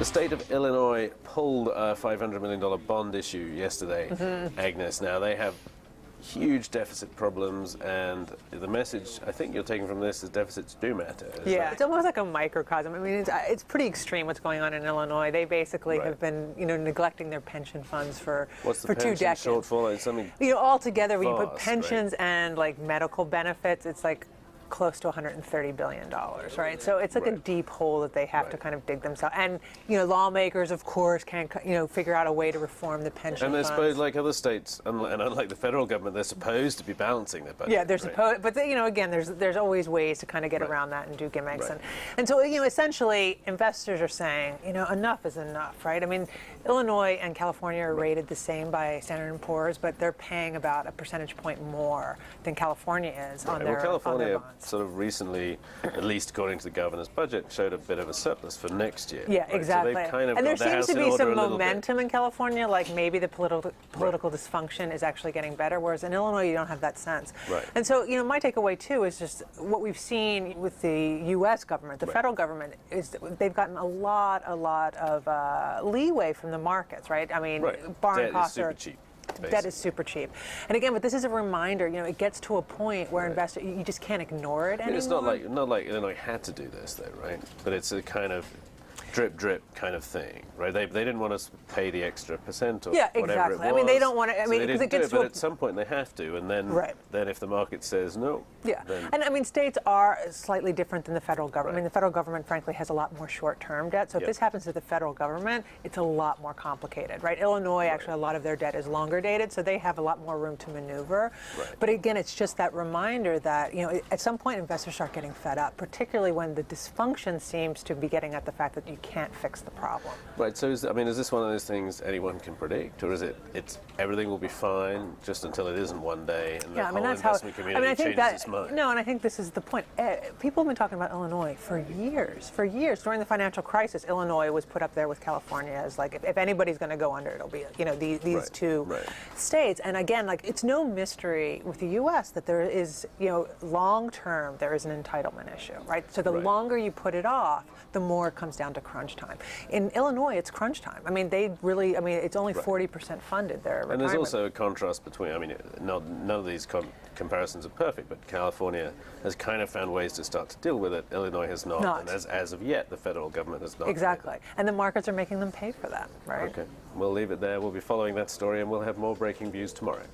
state of Illinois pulled a $500 million bond issue yesterday, Agnes. Now, they have huge deficit problems, and the message I think you're taking from this is deficits do matter. Yeah, it's almost like a microcosm. I mean, it's pretty extreme what's going on in Illinois. They basically have been, neglecting their pension funds for 2 decades. Shortfall? It's something altogether, when you put vast, pensions and like medical benefits, it's like close to $130 billion, right? So it's like a deep hole that they have to kind of dig themselves. And, lawmakers, of course, can't, figure out a way to reform the pension And they're funds. supposed, like other states, and unlike the federal government, they're supposed to be balancing their budget. Yeah, they're supposed, but again, there's always ways to kind of get around that and do gimmicks. And so, essentially, investors are saying, enough is enough, right? I mean, Illinois and California are rated the same by Standard & Poor's, but they're paying about a percentage point more than California is on their California bonds. Sort of recently, at least according to the governor's budget, showed a bit of a surplus for next year. Yeah, exactly. So they've kind of and there got their seems to house in be some order a little momentum bit. in California, like maybe the political dysfunction is actually getting better, whereas in Illinois you don't have that sense. And so, my takeaway too is just what we've seen with the U.S. government, the federal government, is that they've gotten a lot of leeway from the markets, right? I mean, borrowing costs are super cheap. Debt is super cheap. And again, but this is a reminder, it gets to a point where investors, you just can't ignore it anymore. It's not like Illinois had to do this, though, right? But it's a kind of drip kind of thing, right? They didn't want us to pay the extra percent or whatever exactly. it was. I mean, they don't want to. I mean, because it gets to but at some point they have to, and then if the market says no, and I mean, states are slightly different than the federal government. I mean, the federal government, frankly, has a lot more short-term debt. So if this happens to the federal government, it's a lot more complicated, right? Illinois, actually, a lot of their debt is longer dated, so they have a lot more room to maneuver. But again, it's just that reminder that at some point investors start getting fed up, particularly when the dysfunction seems to be getting at the fact that you can't fix the problem. Right. So is this one of those things anyone can predict, or is it's everything will be fine just until it isn't one day, and the whole investment community changes its mind? No, and I think this is the point. People have been talking about Illinois for years. For years, during the financial crisis, Illinois was put up there with California as like if anybody's going to go under, it'll be these two states. And again, like it's no mystery with the U.S. that there is long term there is an entitlement issue, right? So the longer you put it off, the more it comes down to crunch time. In Illinois, it's crunch time. I mean, it's only 40% funded, their retirement. And there's also a contrast between, none of these comparisons are perfect, but California has kind of found ways to start to deal with it. Illinois has not. And as of yet, the federal government has not. Exactly. And the markets are making them pay for that, right? Okay. We'll leave it there. We'll be following that story, and we'll have more breaking views tomorrow.